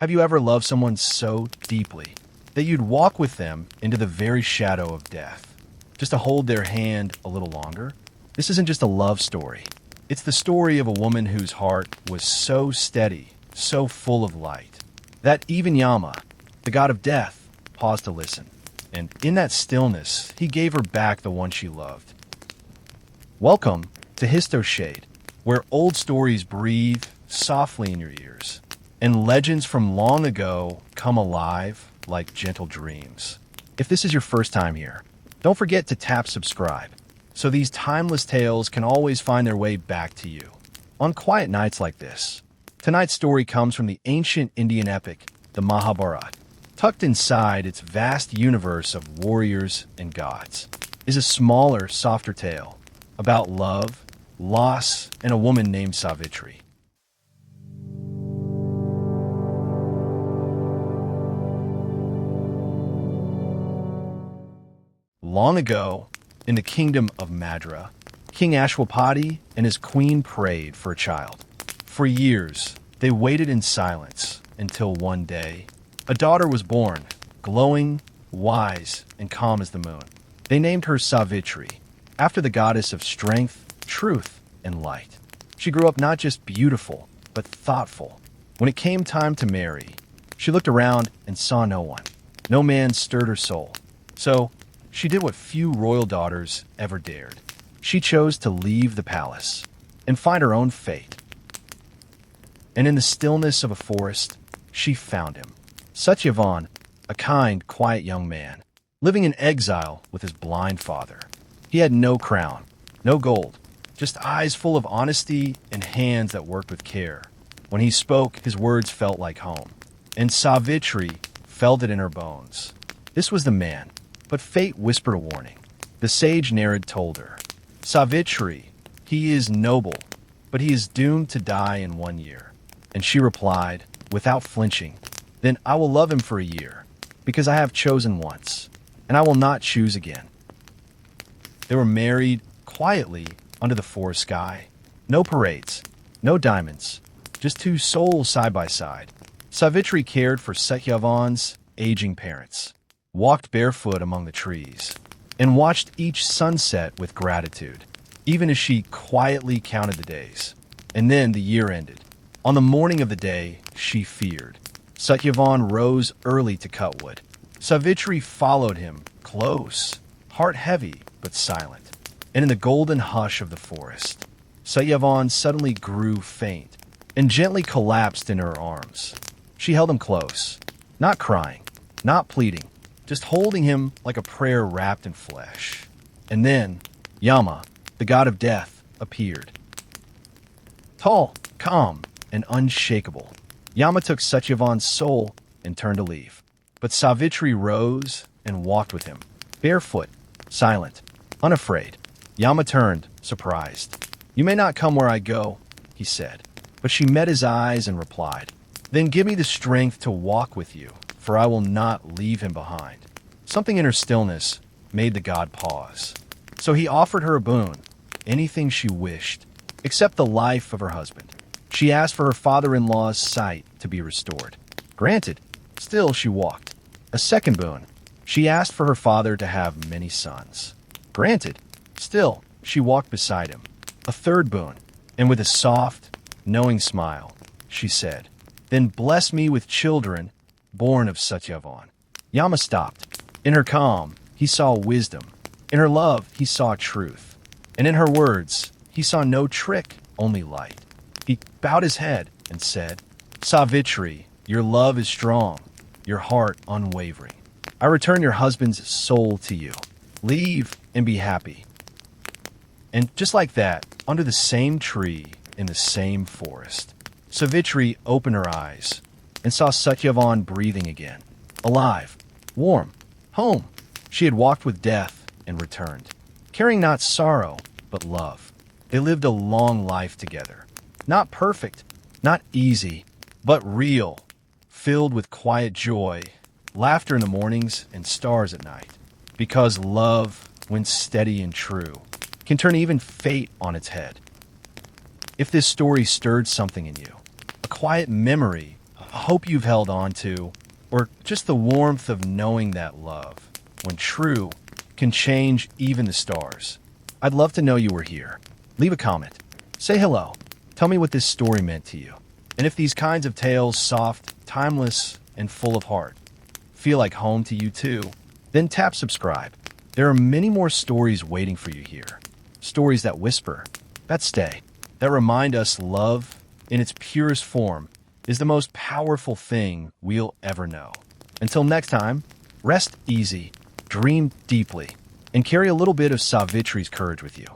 Have you ever loved someone so deeply that you'd walk with them into the very shadow of death, just to hold their hand a little longer? This isn't just a love story. It's the story of a woman whose heart was so steady, so full of light, that even Yama, the god of death, paused to listen. And in that stillness, he gave her back the one she loved. Welcome to Histoshade, where old stories breathe softly in your ears, and legends from long ago come alive like gentle dreams. If this is your first time here, don't forget to tap subscribe, so these timeless tales can always find their way back to you on quiet nights like this. Tonight's story comes from the ancient Indian epic, the Mahabharata. Tucked inside its vast universe of warriors and gods is a smaller, softer tale about love, loss, and a woman named Savitri. Long ago, in the kingdom of Madra, King Ashwapati and his queen prayed for a child. For years, they waited in silence until one day, a daughter was born, glowing, wise, and calm as the moon. They named her Savitri, after the goddess of strength, truth, and light. She grew up not just beautiful, but thoughtful. When it came time to marry, she looked around and saw no one. No man stirred her soul. So, she did what few royal daughters ever dared. She chose to leave the palace and find her own fate. And in the stillness of a forest, she found him. Satyavan, a kind, quiet young man, living in exile with his blind father. He had no crown, no gold, just eyes full of honesty and hands that worked with care. When he spoke, his words felt like home. And Savitri felt it in her bones. This was the man. But fate whispered a warning. The sage Narad told her, "Savitri, he is noble, but he is doomed to die in 1 year." And she replied, without flinching, "Then I will love him for a year, because I have chosen once, and I will not choose again." They were married quietly under the forest sky. No parades, no diamonds, just two souls side by side. Savitri cared for Satyavan's aging parents, walked barefoot among the trees, and watched each sunset with gratitude, even as she quietly counted the days. And then the year ended. On the morning of the day she feared, Satyavan rose early to cut wood. Savitri followed him, close, heart heavy but silent. And in the golden hush of the forest, Satyavan suddenly grew faint and gently collapsed in her arms. She held him close, not crying, not pleading, just holding him like a prayer wrapped in flesh. And then Yama, the god of death, appeared. Tall, calm, and unshakable, Yama took Satyavan's soul and turned to leave. But Savitri rose and walked with him, barefoot, silent, unafraid. Yama turned, surprised. "You may not come where I go," he said. But she met his eyes and replied, "Then give me the strength to walk with you, for I will not leave him behind." Something in her stillness made the god pause. So he offered her a boon, anything she wished, except the life of her husband. She asked for her father-in-law's sight to be restored. Granted. Still she walked. A second boon. She asked for her father to have many sons. Granted. Still she walked beside him. A third boon. And with a soft, knowing smile, she said, "Then bless me with children born of Satyavan." Yama stopped. In her calm, he saw wisdom. In her love, he saw truth. And in her words, he saw no trick, only light. He bowed his head and said, "Savitri, your love is strong, your heart unwavering. I return your husband's soul to you. Leave and be happy." And just like that, under the same tree, in the same forest, Savitri opened her eyes and saw Satyavan breathing again, alive, warm, home. She had walked with death and returned, carrying not sorrow, but love. They lived a long life together. Not perfect, not easy, but real, filled with quiet joy, laughter in the mornings, and stars at night. Because love, when steady and true, can turn even fate on its head. If this story stirred something in you, a quiet memory, a hope you've held on to, or just the warmth of knowing that love, when true, can change even the stars. I'd love to know you were here. Leave a comment. Say hello. Tell me what this story meant to you. And if these kinds of tales, soft, timeless, and full of heart, feel like home to you too, then tap subscribe. There are many more stories waiting for you here. Stories that whisper, that stay, that remind us love, in its purest form, is the most powerful thing we'll ever know. Until next time, rest easy, dream deeply, and carry a little bit of Savitri's courage with you.